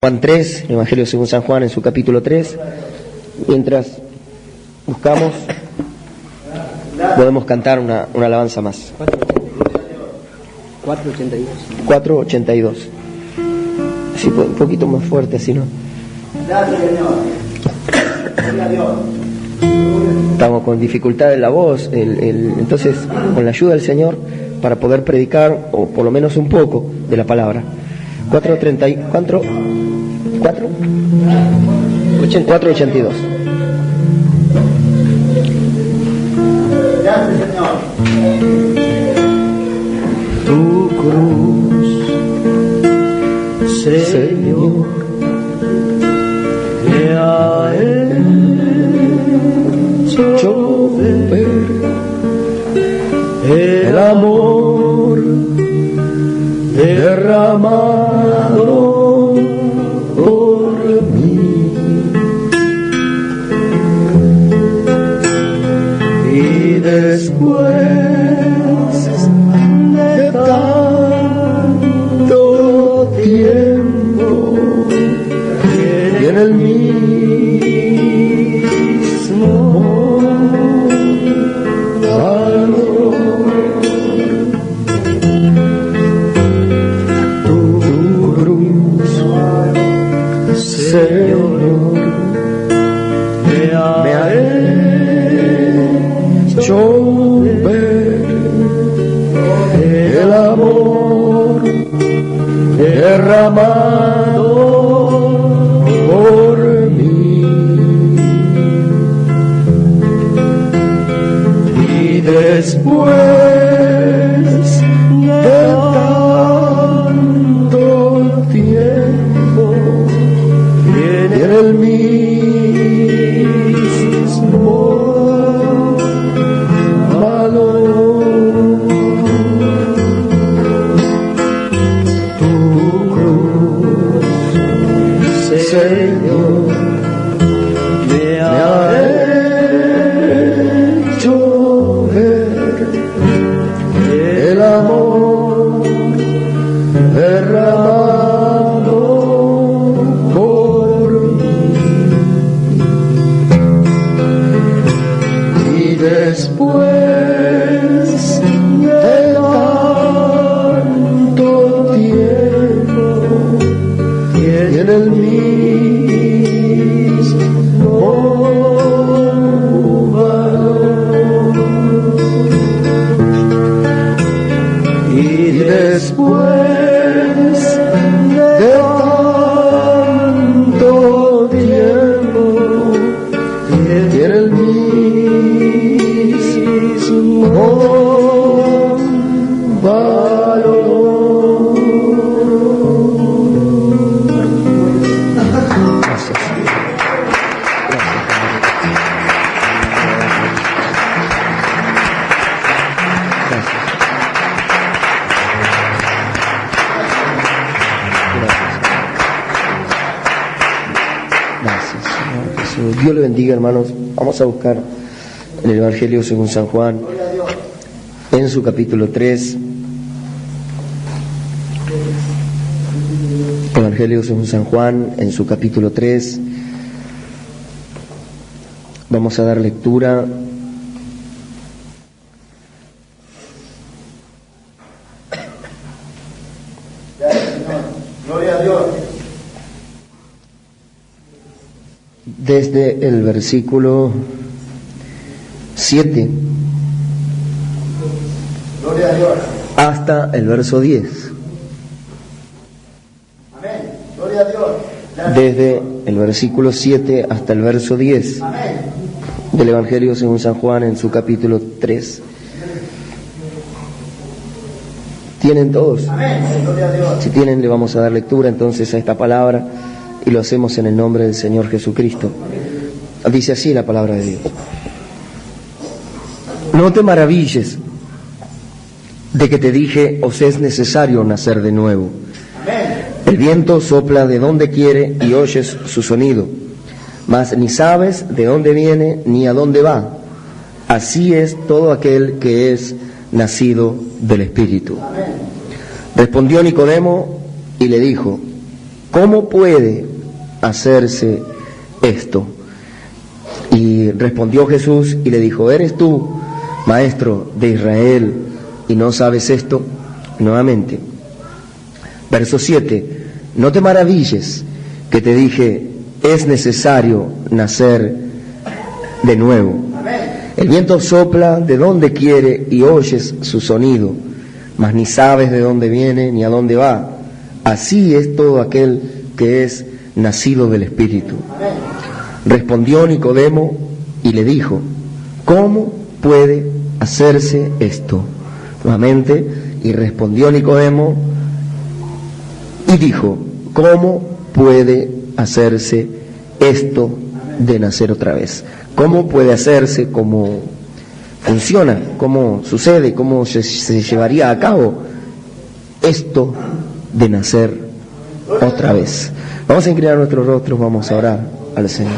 Juan 3, el Evangelio según San Juan en su capítulo 3. Mientras buscamos, podemos cantar una alabanza más. 482. Sí, un poquito más fuerte, así no. Estamos con dificultad en la voz, entonces con la ayuda del Señor para poder predicar, o por lo menos un poco, de la palabra. 482. Tu cruz, Señor, me ha hecho ver el amor derramado por mí, y después de tanto tiempo y en el mismo valor, tu cruz, Señor, me ha hecho ver el amor derramado por mí, y después de tanto tiempo y en el mismo valor, tu cruz, Señor, me ha hecho ver el amor derramado por mí, y después de tanto tiempo y en el mismo valor, y después de tanto tiempo y en el mismo valor. Gracias. Gracias, Señor Jesús. Dios le bendiga, hermanos. Vamos a buscar en el Evangelio según San Juan, en su capítulo 3. Evangelio según San Juan, en su capítulo 3. Vamos a dar lectura Gloria a Dios. desde el versículo 7 Gloria a Dios. hasta el verso 10. Amén. Gloria a Dios. Desde el versículo 7 hasta el verso 10 Amén. del Evangelio según San Juan en su capítulo 3. ¿Tienen todos? Amén. Gloria a Dios. Si tienen, le vamos a dar lectura entonces a esta palabra y lo hacemos en el nombre del Señor Jesucristo. Dice así la palabra de Dios: no te maravilles de que te dije, os es necesario nacer de nuevo. Amén. El viento sopla de donde quiere y oyes su sonido, mas ni sabes de dónde viene ni a dónde va. Así es todo aquel que es nacido del Espíritu. Amén. Respondió Nicodemo y le dijo: ¿cómo puede hacerse esto? Y respondió Jesús y le dijo, ¿eres tú, maestro de Israel, y no sabes esto? Nuevamente, verso 7, no te maravilles que te dije, es necesario nacer de nuevo. El viento sopla de donde quiere y oyes su sonido, mas ni sabes de dónde viene ni a dónde va. Así es todo aquel que es nacido del Espíritu. Respondió Nicodemo y le dijo, ¿cómo puede hacerse esto? Nuevamente, y respondió Nicodemo y dijo, ¿cómo puede hacerse esto de nacer otra vez? ¿Cómo puede hacerse? ¿Cómo funciona? ¿Cómo sucede? ¿Cómo se llevaría a cabo esto de nacer otra vez? Vamos a inclinar nuestros rostros, vamos a orar al Señor.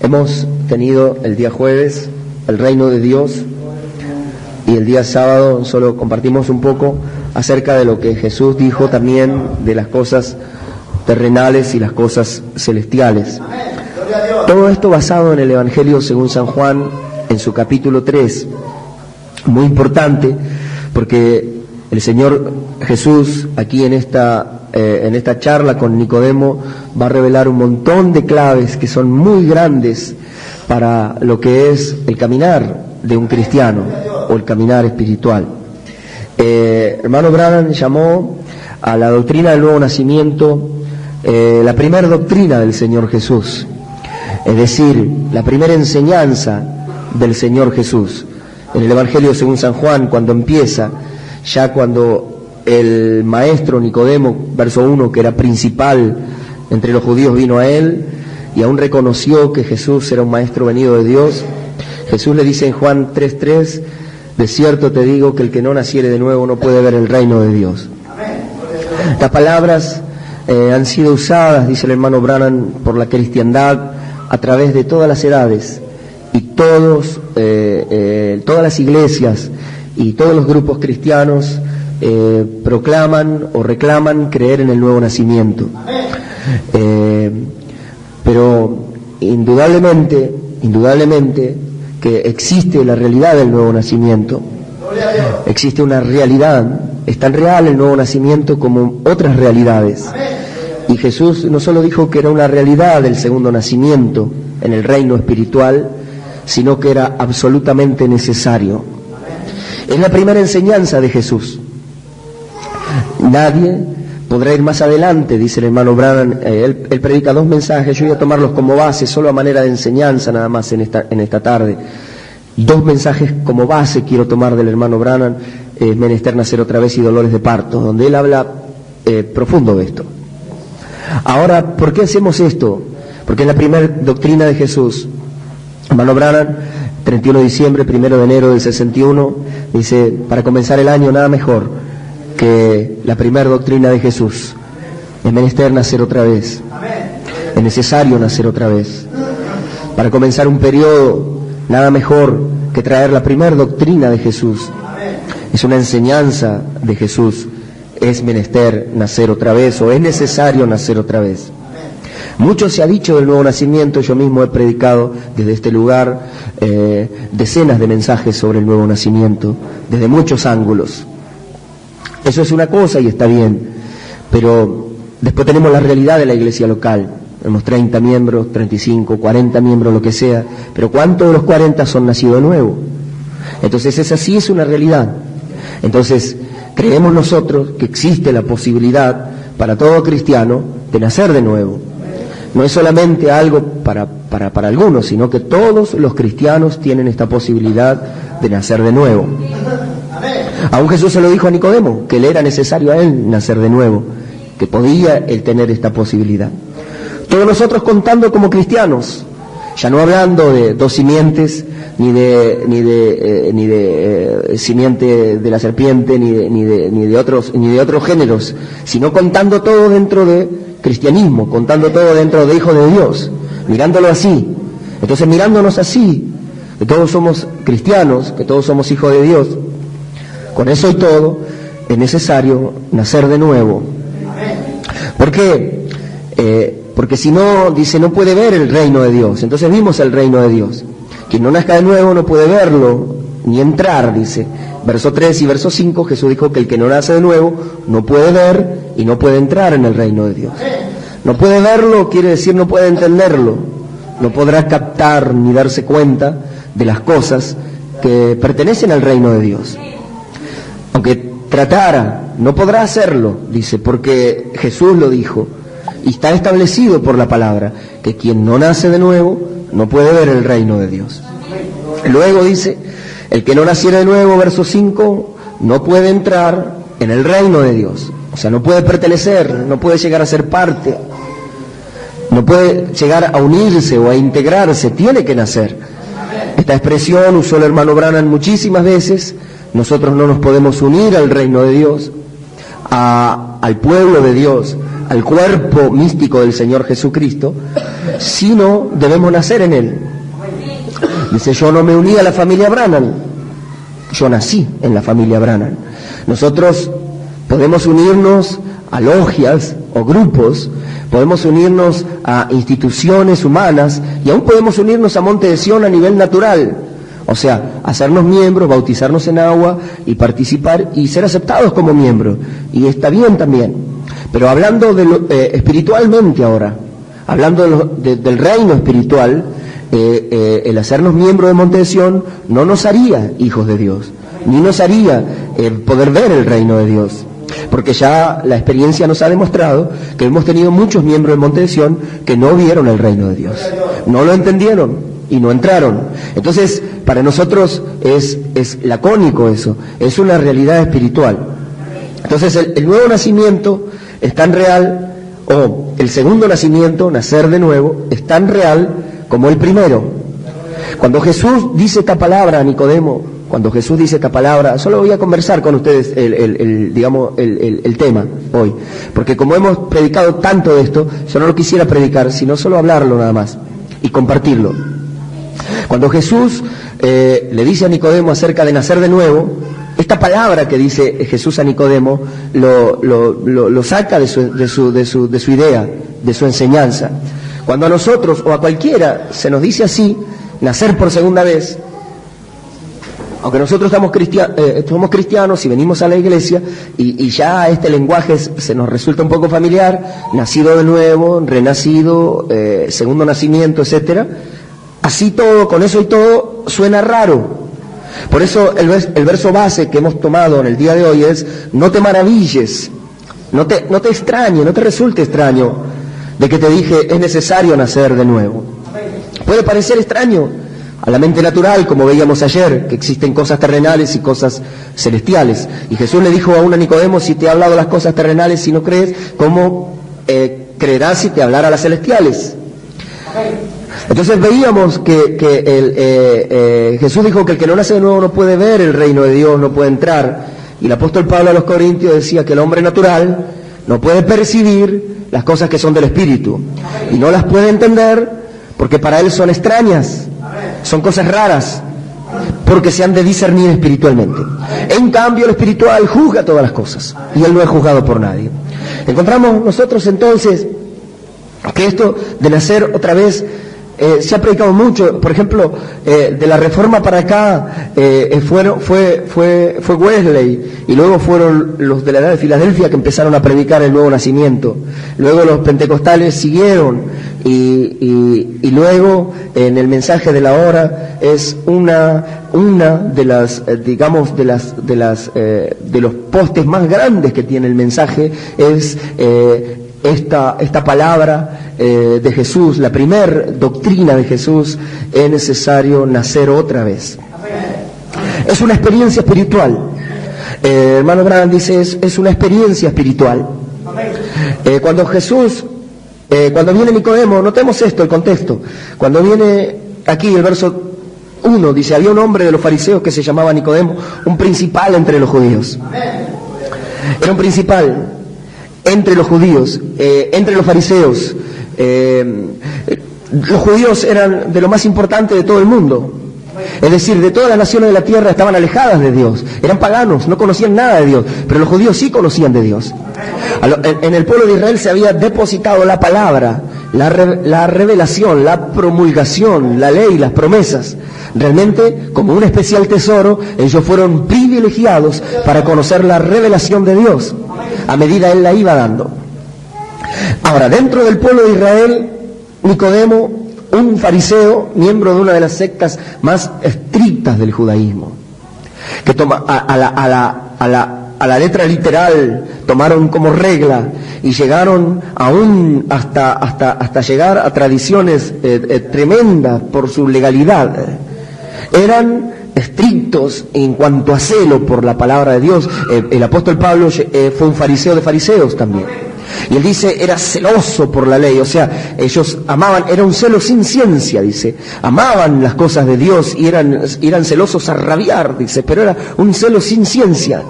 Hemos tenido el día jueves el reino de Dios y el día sábado solo compartimos un poco acerca de lo que Jesús dijo también de las cosas terrenales y las cosas celestiales. Todo esto basado en el Evangelio según San Juan, en su capítulo 3. Muy importante, porque el Señor Jesús, aquí en esta charla con Nicodemo, va a revelar un montón de claves que son muy grandes para lo que es el caminar de un cristiano, o el caminar espiritual. Hermano Branham llamó a la doctrina del nuevo nacimiento la primera doctrina del Señor Jesús. Es decir, la primera enseñanza del Señor Jesús. En el Evangelio según San Juan, cuando empieza, ya cuando el maestro Nicodemo, verso 1, que era principal entre los judíos, vino a él y aún reconoció que Jesús era un maestro venido de Dios, Jesús le dice en Juan 3:3, de cierto te digo que el que no naciere de nuevo no puede ver el reino de Dios. Las palabras han sido usadas, dice el hermano Branham, por la cristiandad a través de todas las edades y todas las iglesias y todos los grupos cristianos proclaman o reclaman creer en el nuevo nacimiento. Pero indudablemente que existe la realidad del nuevo nacimiento. Existe una realidad, es tan real el nuevo nacimiento como otras realidades. Y Jesús no solo dijo que era una realidad del segundo nacimiento en el reino espiritual, sino que era absolutamente necesario. Es la primera enseñanza de Jesús. Nadie podrá ir más adelante, dice el hermano Branham. Él predica 2 mensajes, yo voy a tomarlos como base, solo a manera de enseñanza nada más en esta tarde. 2 mensajes como base quiero tomar del hermano Branham, menester nacer otra vez y dolores de parto, donde él habla profundo de esto. Ahora, ¿por qué hacemos esto? Porque es la primera doctrina de Jesús. Hermano Branham, 31 de diciembre, 1 de enero del 61, dice, para comenzar el año nada mejor que la primera doctrina de Jesús. Es menester nacer otra vez. Es necesario nacer otra vez. Para comenzar un periodo, nada mejor que traer la primera doctrina de Jesús. Es una enseñanza de Jesús. Es menester nacer otra vez, o es necesario nacer otra vez. Mucho se ha dicho del nuevo nacimiento. Yo mismo he predicado desde este lugar decenas de mensajes sobre el nuevo nacimiento, desde muchos ángulos. Eso es una cosa y está bien, pero después tenemos la realidad de la iglesia local. Tenemos 30 miembros, 35, 40 miembros, lo que sea, pero ¿cuántos de los 40 son nacidos de nuevo? Entonces esa sí es una realidad. Entonces creemos nosotros que existe la posibilidad para todo cristiano de nacer de nuevo. No es solamente algo para algunos, sino que todos los cristianos tienen esta posibilidad de nacer de nuevo. Aún Jesús se lo dijo a Nicodemo, que le era necesario a él nacer de nuevo, que podía él tener esta posibilidad. Todos nosotros contando como cristianos, ya no hablando de 2 simientes, ni de simiente de la serpiente, ni de otros géneros, sino contando todo dentro de cristianismo, contando todo dentro de hijos de Dios, mirándolo así. Entonces, mirándonos así, que todos somos cristianos, que todos somos hijos de Dios, con eso y todo, es necesario nacer de nuevo. ¿Por qué? Porque si no, dice, no puede ver el reino de Dios. Entonces vimos el reino de Dios. Quien no nazca de nuevo no puede verlo, ni entrar, dice. Verso 3 y verso 5, Jesús dijo que el que no nace de nuevo no puede ver y no puede entrar en el reino de Dios. No puede verlo quiere decir no puede entenderlo. No podrá captar ni darse cuenta de las cosas que pertenecen al reino de Dios. Aunque tratara, no podrá hacerlo, dice, porque Jesús lo dijo. Y está establecido por la palabra, que quien no nace de nuevo no puede ver el reino de Dios. Luego dice, el que no naciera de nuevo, verso 5, no puede entrar en el reino de Dios. O sea, no puede pertenecer, no puede llegar a ser parte, no puede llegar a unirse o a integrarse, tiene que nacer. Esta expresión usó el hermano Branham muchísimas veces. Nosotros no nos podemos unir al reino de Dios, al pueblo de Dios, al cuerpo místico del Señor Jesucristo, sino debemos nacer en Él. Dice, yo no me uní a la familia Branham, yo nací en la familia Branham. Nosotros podemos unirnos a logias o grupos, podemos unirnos a instituciones humanas y aún podemos unirnos a Monte de Sion a nivel natural. O sea, hacernos miembros, bautizarnos en agua y participar y ser aceptados como miembros. Y está bien también. Pero hablando de espiritualmente ahora, hablando del reino espiritual, el hacernos miembros de Monte de Sion no nos haría hijos de Dios, ni nos haría poder ver el reino de Dios. Porque ya la experiencia nos ha demostrado que hemos tenido muchos miembros de Monte de Sion que no vieron el reino de Dios, no lo entendieron y no entraron. Entonces, para nosotros es lacónico eso, es una realidad espiritual. Entonces, el nuevo nacimiento es tan real, o el segundo nacimiento, nacer de nuevo, es tan real como el primero. Cuando Jesús dice esta palabra a Nicodemo, cuando Jesús dice esta palabra, solo voy a conversar con ustedes el tema hoy, porque como hemos predicado tanto de esto, yo no lo quisiera predicar, sino solo hablarlo nada más y compartirlo. Cuando Jesús le dice a Nicodemo acerca de nacer de nuevo, esta palabra que dice Jesús a Nicodemo lo saca de su idea, de su enseñanza. Cuando a nosotros o a cualquiera se nos dice así, nacer por segunda vez, aunque nosotros somos cristianos y venimos a la iglesia y ya este lenguaje se nos resulta un poco familiar, nacido de nuevo, renacido, segundo nacimiento, etcétera, así todo, con eso y todo, suena raro. Por eso el verso base que hemos tomado en el día de hoy es: no te maravilles, no te extrañe, no te resulte extraño de que te dije es necesario nacer de nuevo. Puede parecer extraño a la mente natural, como veíamos ayer, que existen cosas terrenales y cosas celestiales. Y Jesús le dijo a Nicodemo: si te he hablado las cosas terrenales y no crees, ¿cómo creerás si te hablara las celestiales? Entonces veíamos que Jesús dijo que el que no nace de nuevo no puede ver el reino de Dios, no puede entrar. Y el apóstol Pablo a los Corintios decía que el hombre natural no puede percibir las cosas que son del Espíritu. Y no las puede entender porque para él son extrañas, son cosas raras, porque se han de discernir espiritualmente. En cambio, el espiritual juzga todas las cosas y él no es juzgado por nadie. Encontramos nosotros entonces que esto de nacer otra vez se ha predicado mucho. Por ejemplo, de la Reforma para acá fue Wesley, y luego fueron los de la edad de Filadelfia que empezaron a predicar el nuevo nacimiento. Luego los pentecostales siguieron y luego en el mensaje de la hora es una de las digamos de los postes más grandes que tiene el mensaje es esta palabra de Jesús, la primer doctrina de Jesús: es necesario nacer otra vez. Es una experiencia espiritual. Hermano Branham dice, es una experiencia espiritual. Cuando Jesús, cuando viene Nicodemo, notemos esto, el contexto. Cuando viene aquí el verso 1, dice: había un hombre de los fariseos que se llamaba Nicodemo, un principal entre los judíos. Era un principal entre los judíos, entre los fariseos. Los judíos eran de lo más importante de todo el mundo. Es decir, de todas las naciones de la tierra estaban alejadas de Dios, eran paganos, no conocían nada de Dios, pero los judíos sí conocían de Dios. En el pueblo de Israel se había depositado la palabra, la revelación, la promulgación, la ley, las promesas. Realmente, como un especial tesoro, ellos fueron privilegiados para conocer la revelación de Dios, a medida Él la iba dando. Ahora, dentro del pueblo de Israel, Nicodemo, un fariseo, miembro de una de las sectas más estrictas del judaísmo, que toma a la letra literal, tomaron como regla y llegaron aún hasta llegar a tradiciones tremendas por su legalidad. Eran estrictos en cuanto a celo por la palabra de Dios. El apóstol Pablo fue un fariseo de fariseos también. Y él dice, era celoso por la ley, o sea, ellos amaban, era un celo sin ciencia, dice, amaban las cosas de Dios y eran celosos a rabiar, dice, pero era un celo sin ciencia,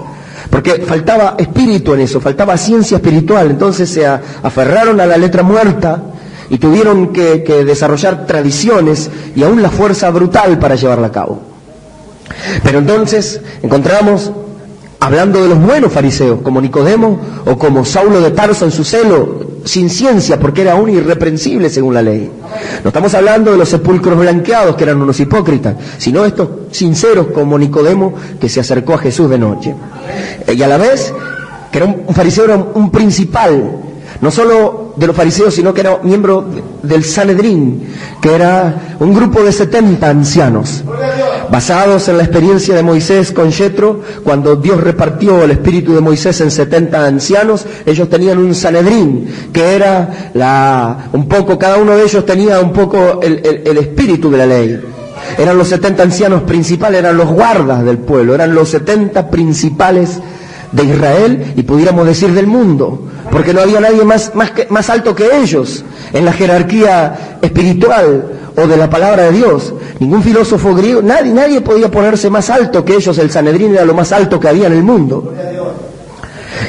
porque faltaba espíritu en eso, faltaba ciencia espiritual. Entonces se aferraron a la letra muerta y tuvieron que desarrollar tradiciones y aún la fuerza brutal para llevarla a cabo. Pero entonces encontramos, hablando de los buenos fariseos, como Nicodemo o como Saulo de Tarso en su celo, sin ciencia, porque era aún irreprensible según la ley. No estamos hablando de los sepulcros blanqueados, que eran unos hipócritas, sino estos sinceros como Nicodemo, que se acercó a Jesús de noche. Y a la vez, que era un fariseo, era un principal, no solo de los fariseos, sino que era miembro del Sanedrín, que era un grupo de 70 ancianos, basados en la experiencia de Moisés con Yetro. Cuando Dios repartió el espíritu de Moisés en 70 ancianos, ellos tenían un Sanedrín, que era un poco, cada uno de ellos tenía un poco el espíritu de la ley. Eran los 70 ancianos principales, eran los guardas del pueblo, eran los 70 principales de Israel y pudiéramos decir del mundo, porque no había nadie más alto que ellos en la jerarquía espiritual o de la palabra de Dios. Ningún filósofo griego, nadie podía ponerse más alto que ellos. El Sanedrín era lo más alto que había en el mundo.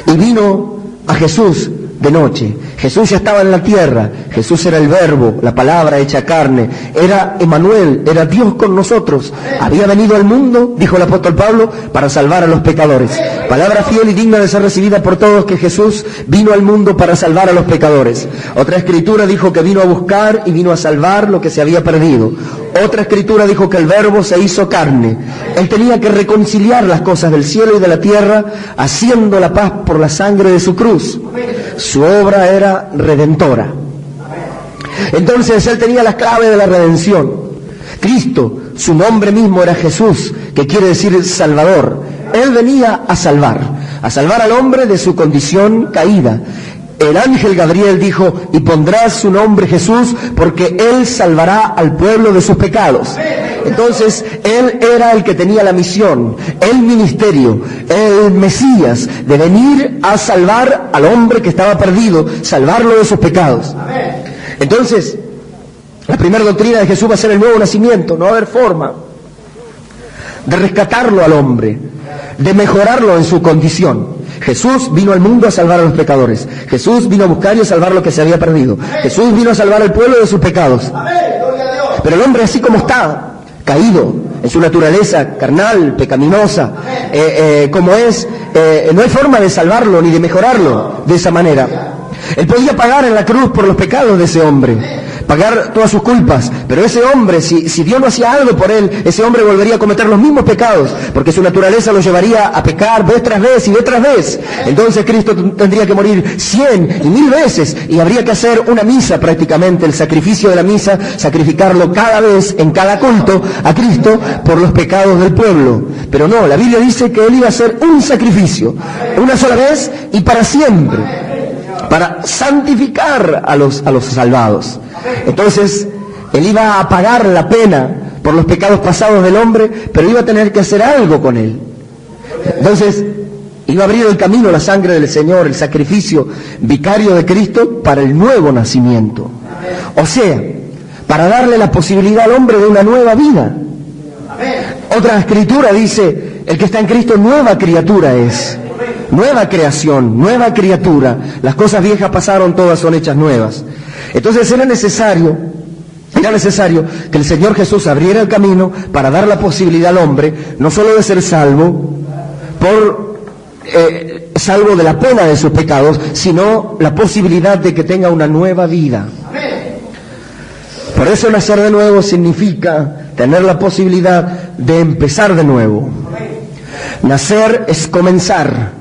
Y vino a Jesús de noche. Jesús ya estaba en la tierra. Jesús era el Verbo, la palabra hecha carne. Era Emmanuel, era Dios con nosotros. Había venido al mundo, dijo el apóstol Pablo, para salvar a los pecadores. Palabra fiel y digna de ser recibida por todos, que Jesús vino al mundo para salvar a los pecadores. Otra escritura dijo que vino a buscar y vino a salvar lo que se había perdido. Otra escritura dijo que el Verbo se hizo carne. Él tenía que reconciliar las cosas del cielo y de la tierra, haciendo la paz por la sangre de su cruz. Su obra era redentora. Entonces Él tenía las claves de la redención. Cristo, su nombre mismo era Jesús, que quiere decir Salvador. Él venía a salvar al hombre de su condición caída. El ángel Gabriel dijo, y pondrás su nombre Jesús, porque Él salvará al pueblo de sus pecados. Entonces, Él era el que tenía la misión, el ministerio, el Mesías, de venir a salvar al hombre que estaba perdido, salvarlo de sus pecados. Entonces, la primera doctrina de Jesús va a ser el nuevo nacimiento. No va a haber forma de rescatarlo al hombre, de mejorarlo en su condición. Jesús vino al mundo a salvar a los pecadores. Jesús vino a buscar y a salvar lo que se había perdido. Jesús vino a salvar al pueblo de sus pecados. Pero el hombre, así como está, caído en su naturaleza carnal, pecaminosa, como es, no hay forma de salvarlo ni de mejorarlo de esa manera. Él podía pagar en la cruz por los pecados de ese hombre, pagar todas sus culpas, pero ese hombre, si Dios no hacía algo por él, ese hombre volvería a cometer los mismos pecados, porque su naturaleza lo llevaría a pecar vez tras vez y vez tras vez. Entonces Cristo tendría que morir 100 y 1000 veces, y habría que hacer una misa prácticamente, el sacrificio de la misa, sacrificarlo cada vez, en cada culto, a Cristo por los pecados del pueblo. Pero no, la Biblia dice que Él iba a hacer un sacrificio, una sola vez y para siempre, para santificar a los salvados. Entonces, Él iba a pagar la pena por los pecados pasados del hombre, pero iba a tener que hacer algo con él. Entonces, iba a abrir el camino la sangre del Señor, el sacrificio vicario de Cristo para el nuevo nacimiento. O sea, para darle la posibilidad al hombre de una nueva vida. Otra escritura dice, el que está en Cristo nueva criatura es. Nueva creación, nueva criatura. Las cosas viejas pasaron, todas son hechas nuevas. Entonces era necesario Era necesario que el Señor Jesús abriera el camino para dar la posibilidad al hombre, no solo de ser salvo, salvo de la pena de sus pecados, sino la posibilidad de que tenga una nueva vida. Por eso nacer de nuevo significa tener la posibilidad de empezar de nuevo. Nacer es comenzar.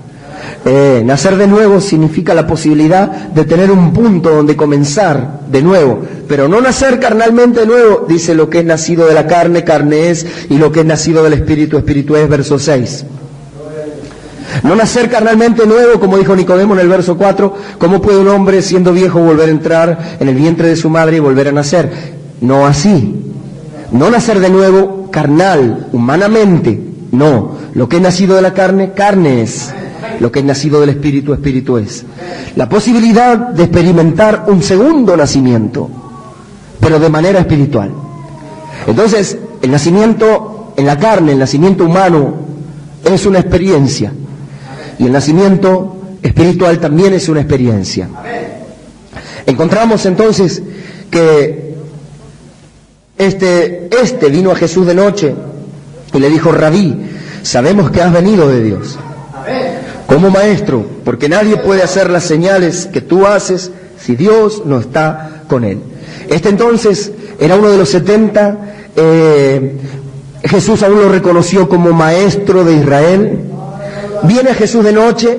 Nacer de nuevo significa la posibilidad de tener un punto donde comenzar de nuevo, pero no nacer carnalmente de nuevo. Dice: lo que es nacido de la carne, carne es, y lo que es nacido del Espíritu, Espíritu es, verso 6. No nacer carnalmente de nuevo, como dijo Nicodemo en el verso 4, ¿cómo puede un hombre siendo viejo volver a entrar en el vientre de su madre y volver a nacer? No así. No nacer de nuevo carnal, humanamente, no. Lo que es nacido de la carne, carne es. Lo que es nacido del Espíritu, Espíritu es. La posibilidad de experimentar un segundo nacimiento, pero de manera espiritual. Entonces, el nacimiento en la carne, el nacimiento humano, es una experiencia. Y el nacimiento espiritual también es una experiencia. Encontramos entonces que este vino a Jesús de noche y le dijo: Rabí, sabemos que has venido de Dios como maestro, porque nadie puede hacer las señales que tú haces si Dios no está con él. Este entonces era uno de los 70, Jesús aún lo reconoció como maestro de Israel. Viene a Jesús de noche,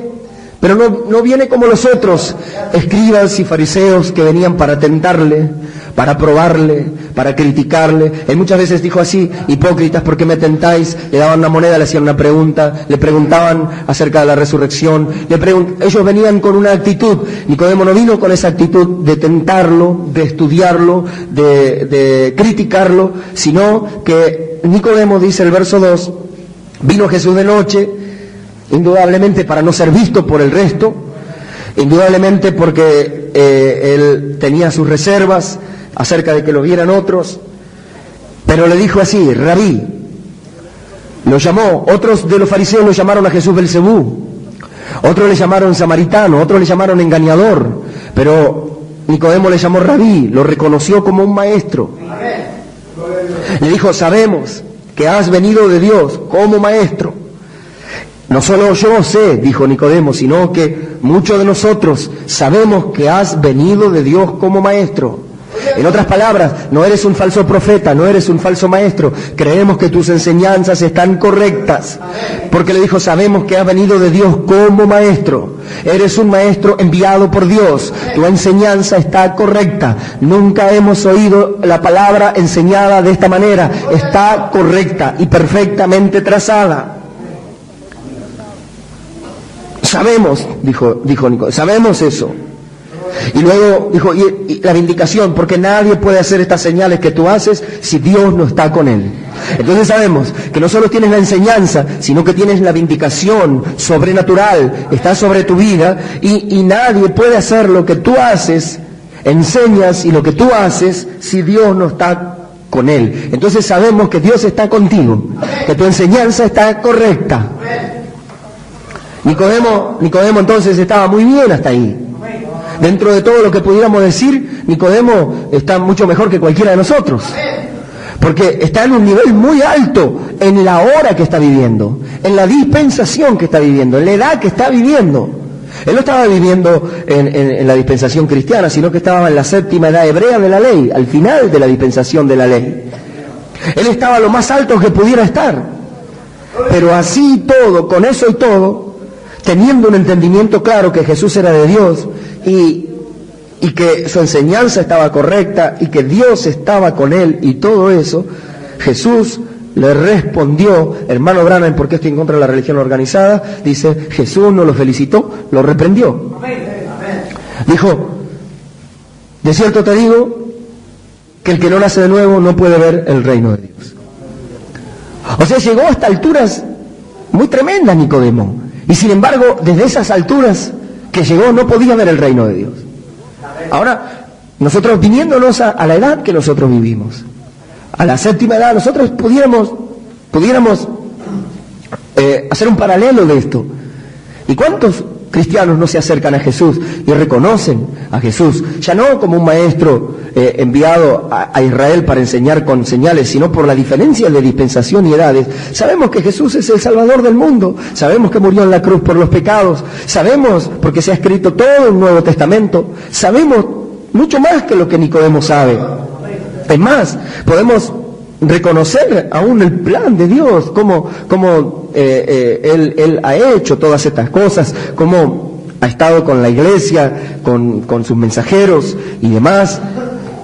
pero no viene como los otros escribas y fariseos que venían para tentarle, para probarle, para criticarle. Él muchas veces dijo así: hipócritas, ¿por qué me tentáis? Le daban una moneda, le hacían una pregunta, le preguntaban acerca de la resurrección. Ellos venían con una actitud. Nicodemo no vino con esa actitud de tentarlo, de estudiarlo, de criticarlo, sino que Nicodemo, dice el verso 2, vino a Jesús de noche, indudablemente para no ser visto por el resto, indudablemente porque él tenía sus reservas acerca de que lo vieran otros, pero le dijo así: Rabí. Lo llamó. Otros de los fariseos lo llamaron a Jesús Belcebú, otros le llamaron samaritano, otros le llamaron engañador, pero Nicodemo le llamó Rabí, lo reconoció como un maestro. Le dijo: sabemos que has venido de Dios como maestro. No solo yo sé, dijo Nicodemo, sino que muchos de nosotros sabemos que has venido de Dios como maestro. En otras palabras, no eres un falso profeta, no eres un falso maestro. Creemos que tus enseñanzas están correctas. Porque le dijo: sabemos que has venido de Dios como maestro. Eres un maestro enviado por Dios. Tu enseñanza está correcta. Nunca hemos oído la palabra enseñada de esta manera. Está correcta y perfectamente trazada. Sabemos, dijo Nicodemo, sabemos eso. Y luego dijo: y la vindicación, porque nadie puede hacer estas señales que tú haces si Dios no está con él. Entonces sabemos que no solo tienes la enseñanza, sino que tienes la vindicación sobrenatural, está sobre tu vida, y nadie puede hacer lo que tú haces, enseñas y lo que tú haces si Dios no está con él. Entonces sabemos que Dios está contigo, que tu enseñanza está correcta. Nicodemo entonces estaba muy bien hasta ahí. Dentro de todo lo que pudiéramos decir, Nicodemo está mucho mejor que cualquiera de nosotros. Porque está en un nivel muy alto en la hora que está viviendo, en la dispensación que está viviendo, en la edad que está viviendo. Él no estaba viviendo en la dispensación cristiana, sino que estaba en la séptima edad hebrea de la ley, al final de la dispensación de la ley. Él estaba a lo más alto que pudiera estar. Pero así todo, con eso y todo, teniendo un entendimiento claro que Jesús era de Dios y que su enseñanza estaba correcta y que Dios estaba con él y todo eso, Jesús le respondió, hermano Branham, porque estoy en contra de la religión organizada, dice: Jesús no lo felicitó, lo reprendió. Dijo: de cierto te digo que el que no nace de nuevo no puede ver el reino de Dios. O sea, llegó hasta alturas muy tremendas Nicodemo. Y sin embargo, desde esas alturas que llegó, no podía ver el reino de Dios. Ahora, nosotros viniéndonos a la edad que nosotros vivimos, a la séptima edad, nosotros pudiéramos hacer un paralelo de esto. ¿Y cuántos cristianos no se acercan a Jesús y reconocen a Jesús, ya no como un maestro enviado a Israel para enseñar con señales, sino por la diferencia de dispensación y edades. Sabemos que Jesús es el Salvador del mundo, sabemos que murió en la cruz por los pecados, sabemos porque se ha escrito todo el Nuevo Testamento, sabemos mucho más que lo que Nicodemo sabe. Es más, podemos reconocer aún el plan de Dios, cómo Él ha hecho todas estas cosas, cómo ha estado con la iglesia, con sus mensajeros y demás.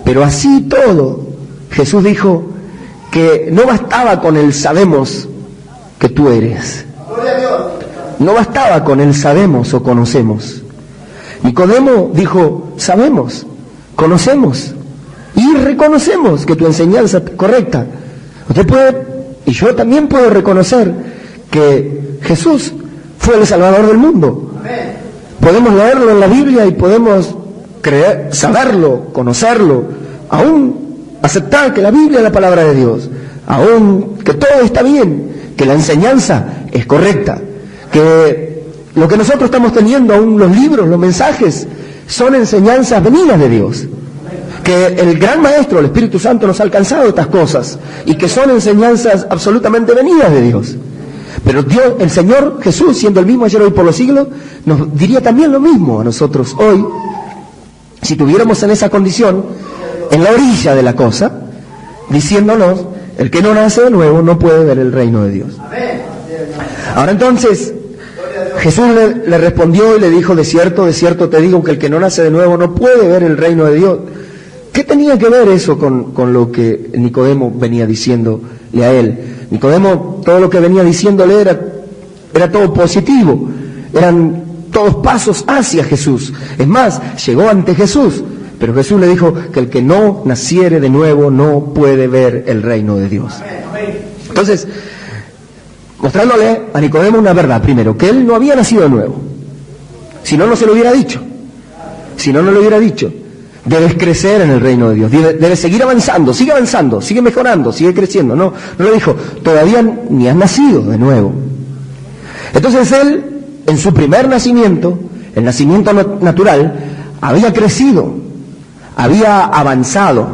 Pero así todo, Jesús dijo que no bastaba con el sabemos que tú eres. No bastaba con el sabemos o conocemos. Nicodemo dijo, sabemos, conocemos y reconocemos que tu enseñanza es correcta. Usted puede, y yo también puedo reconocer que Jesús fue el Salvador del mundo. Podemos leerlo en la Biblia y podemos creer, saberlo, conocerlo, aún aceptar que la Biblia es la palabra de Dios, aún que todo está bien, que la enseñanza es correcta, que lo que nosotros estamos teniendo, aún los libros, los mensajes, son enseñanzas venidas de Dios, que el gran Maestro, el Espíritu Santo, nos ha alcanzado estas cosas y que son enseñanzas absolutamente venidas de Dios. Pero Dios, el Señor Jesús, siendo el mismo ayer, hoy, por los siglos, nos diría también lo mismo a nosotros hoy, si tuviéramos en esa condición, en la orilla de la cosa, diciéndonos, el que no nace de nuevo no puede ver el reino de Dios. Ahora entonces, Jesús le respondió y le dijo, de cierto te digo que el que no nace de nuevo no puede ver el reino de Dios. ¿Qué tenía que ver eso con lo que Nicodemo venía diciéndole a él? Nicodemo, todo lo que venía diciéndole era todo positivo, eran todos pasos hacia Jesús. Es más, llegó ante Jesús, pero Jesús le dijo que el que no naciere de nuevo no puede ver el reino de Dios. Entonces, mostrándole a Nicodemo una verdad, primero, que él no había nacido de nuevo. Si no, no se lo hubiera dicho. Si no, no lo hubiera dicho. Debes crecer en el reino de Dios, debes seguir avanzando, sigue mejorando, sigue creciendo. No le dijo, todavía ni has nacido de nuevo. Entonces él, en su primer nacimiento, el nacimiento natural, había crecido, había avanzado.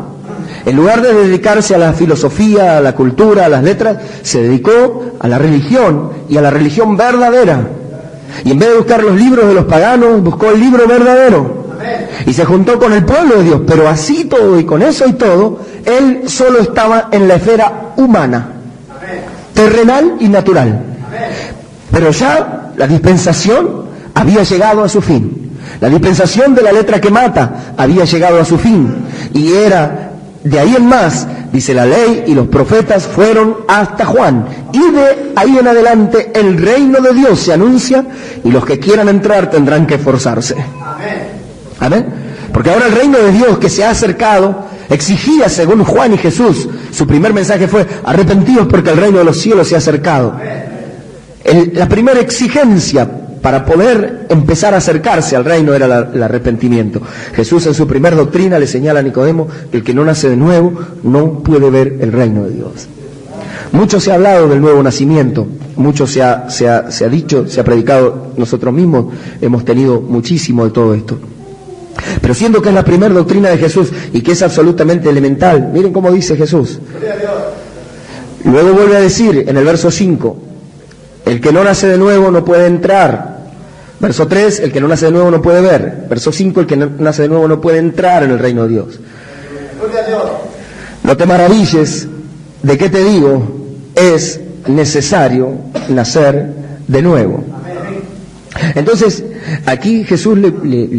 En lugar de dedicarse a la filosofía, a la cultura, a las letras, se dedicó a la religión y a la religión verdadera. Y en vez de buscar los libros de los paganos, buscó el libro verdadero. Y se juntó con el pueblo de Dios, pero así todo y con eso y todo, él solo estaba en la esfera humana, terrenal y natural. Pero ya la dispensación había llegado a su fin. La dispensación de la letra que mata había llegado a su fin. Y era de ahí en más, dice la ley y los profetas fueron hasta Juan. Y de ahí en adelante el reino de Dios se anuncia y los que quieran entrar tendrán que esforzarse. Amén. Porque ahora el reino de Dios que se ha acercado exigía, según Juan y Jesús, su primer mensaje fue, arrepentidos porque el reino de los cielos se ha acercado. La primera exigencia para poder empezar a acercarse al reino era el arrepentimiento. Jesús en su primer doctrina le señala a Nicodemo que el que no nace de nuevo no puede ver el reino de Dios. Mucho se ha hablado del nuevo nacimiento, mucho se ha dicho, se ha predicado, nosotros mismos hemos tenido muchísimo de todo esto. Pero siendo que es la primera doctrina de Jesús y que es absolutamente elemental, miren cómo dice Jesús. Luego vuelve a decir en el verso 5, el que no nace de nuevo no puede entrar. Verso 3, el que no nace de nuevo no puede ver. Verso 5, el que no nace de nuevo no puede entrar en el reino de Dios. No te maravilles de que te digo, es necesario nacer de nuevo. Entonces, aquí Jesús le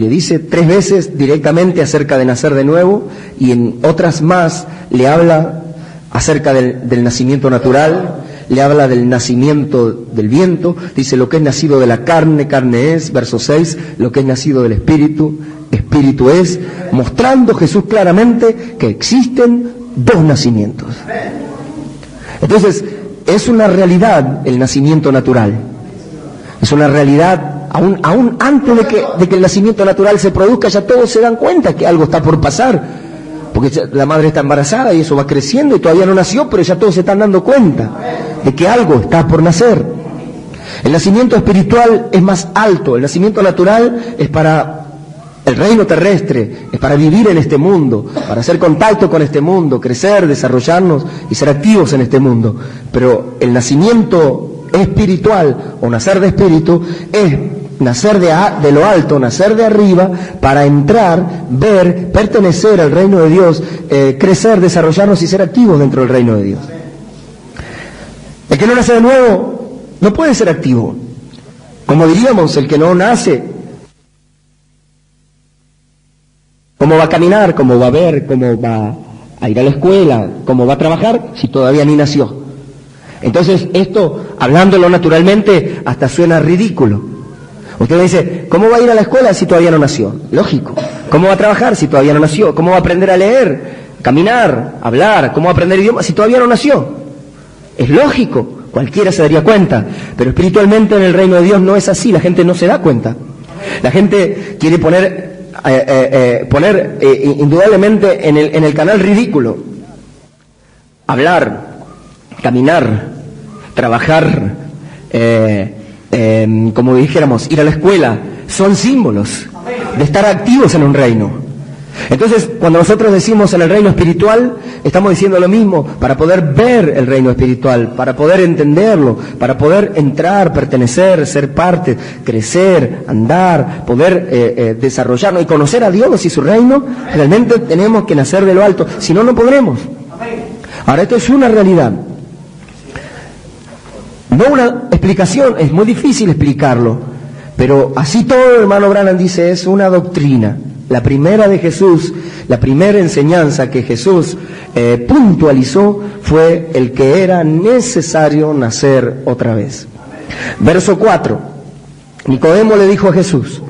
dice 3 veces directamente acerca de nacer de nuevo y en otras más le habla acerca del nacimiento natural, le habla del nacimiento del viento, dice lo que es nacido de la carne, carne es, verso 6, lo que es nacido del espíritu, espíritu es, mostrando Jesús claramente que existen 2 nacimientos. Entonces, es una realidad el nacimiento natural. Es una realidad, aún antes de que el nacimiento natural se produzca, ya todos se dan cuenta que algo está por pasar, porque la madre está embarazada y eso va creciendo y todavía no nació, pero ya todos se están dando cuenta de que algo está por nacer. El nacimiento espiritual es más alto, el nacimiento natural es para el reino terrestre, es para vivir en este mundo, para hacer contacto con este mundo, crecer, desarrollarnos y ser activos en este mundo. Pero el nacimiento espiritual o nacer de espíritu es nacer de lo alto, nacer de arriba, para entrar, ver, pertenecer al reino de Dios, crecer, desarrollarnos y ser activos dentro del reino de Dios. El que no nace de nuevo no puede ser activo. Como diríamos, el que no nace, ¿cómo va a caminar? ¿Cómo va a ver? ¿Cómo va a ir a la escuela? ¿Cómo va a trabajar si todavía ni nació? Entonces esto, hablándolo naturalmente, hasta suena ridículo. Usted me dice, ¿cómo va a ir a la escuela si todavía no nació? Lógico. ¿Cómo va a trabajar si todavía no nació? ¿Cómo va a aprender a leer, caminar, hablar? ¿Cómo va a aprender idiomas si todavía no nació? Es lógico, cualquiera se daría cuenta. Pero espiritualmente en el reino de Dios no es así, la gente no se da cuenta. La gente quiere poner indudablemente en el canal ridículo. Hablar, caminar, trabajar, como dijéramos, ir a la escuela, son símbolos de estar activos en un reino. Entonces, cuando nosotros decimos en el reino espiritual, estamos diciendo lo mismo, para poder ver el reino espiritual, para poder entenderlo, para poder entrar, pertenecer, ser parte, crecer, andar, poder desarrollarnos y conocer a Dios y su reino. Realmente tenemos que nacer de lo alto, si no, no podremos. Ahora, esto es una realidad, no una explicación, es muy difícil explicarlo, pero así todo, el hermano Branham dice, es una doctrina. La primera de Jesús, la primera enseñanza que Jesús puntualizó fue el que era necesario nacer otra vez. Verso 4. Nicodemo le dijo a Jesús,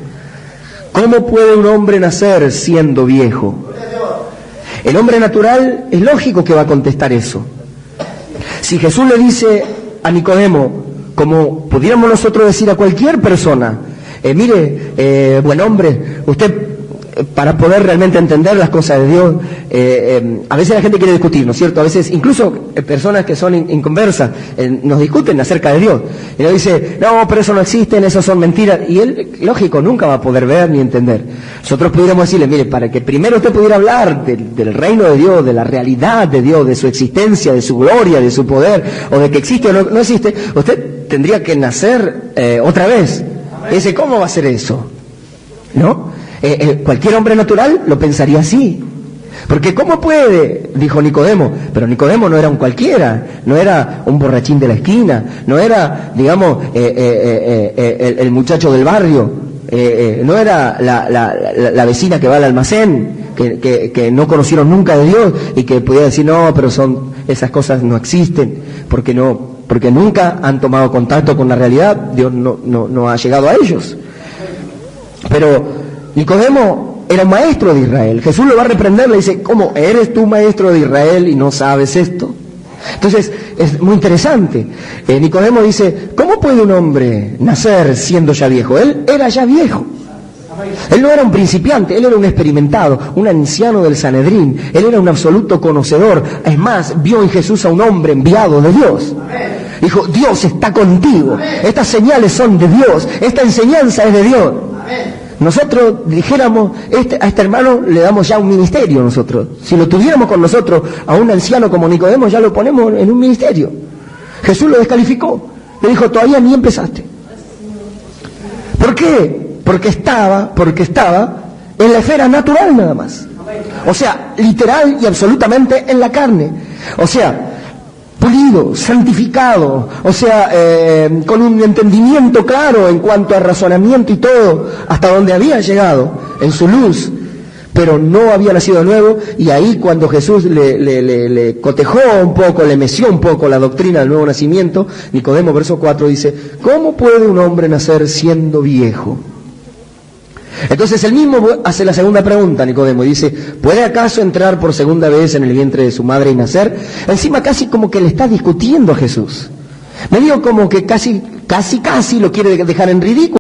¿cómo puede un hombre nacer siendo viejo? El hombre natural es lógico que va a contestar eso. Si Jesús le dice a Nicodemo, como pudiéramos nosotros decir a cualquier persona, mire, buen hombre, usted, para poder realmente entender las cosas de Dios, a veces la gente quiere discutir, ¿no es cierto? A veces incluso personas que son inconversas nos discuten acerca de Dios. Y nos dice, no, pero eso no existe, eso son mentiras. Y él, lógico, nunca va a poder ver ni entender. Nosotros pudiéramos decirle, mire, para que primero usted pudiera hablar del reino de Dios, de la realidad de Dios, de su existencia, de su gloria, de su poder, o de que existe o no existe, usted tendría que nacer otra vez. Y dice, ¿cómo va a ser eso? ¿No? Cualquier hombre natural lo pensaría así. Porque ¿cómo puede? Dijo Nicodemo. Pero Nicodemo no era un cualquiera, no era un borrachín de la esquina, no era, digamos, el muchacho del barrio, no era la vecina que va al almacén, que no conocieron nunca de Dios y que podía decir, no, pero esas cosas no existen, porque nunca han tomado contacto con la realidad, Dios no ha llegado a ellos. Pero Nicodemo era un maestro de Israel. Jesús lo va a reprender, le dice, ¿cómo? ¿Eres tú maestro de Israel y no sabes esto? Entonces, es muy interesante. Nicodemo dice, ¿cómo puede un hombre nacer siendo ya viejo? Él era ya viejo. Él no era un principiante, él era un experimentado, un anciano del Sanedrín. Él era un absoluto conocedor. Es más, vio en Jesús a un hombre enviado de Dios. Dijo, Dios está contigo. Estas señales son de Dios. Esta enseñanza es de Dios. Nosotros dijéramos, a este hermano le damos ya un ministerio nosotros. Si lo tuviéramos con nosotros, a un anciano como Nicodemo, ya lo ponemos en un ministerio. Jesús lo descalificó. Le dijo, todavía ni empezaste. ¿Por qué? Porque estaba en la esfera natural nada más. O sea, literal y absolutamente en la carne. O sea, pulido, santificado, o sea, con un entendimiento claro en cuanto a razonamiento y todo, hasta donde había llegado en su luz, pero no había nacido de nuevo. Y ahí cuando Jesús le cotejó un poco, le meció un poco la doctrina del nuevo nacimiento, Nicodemo, verso 4, dice, ¿cómo puede un hombre nacer siendo viejo? Entonces él mismo hace la segunda pregunta, Nicodemo, y dice, ¿puede acaso entrar por segunda vez en el vientre de su madre y nacer? Encima casi como que le está discutiendo a Jesús. Medio como que casi lo quiere dejar en ridículo.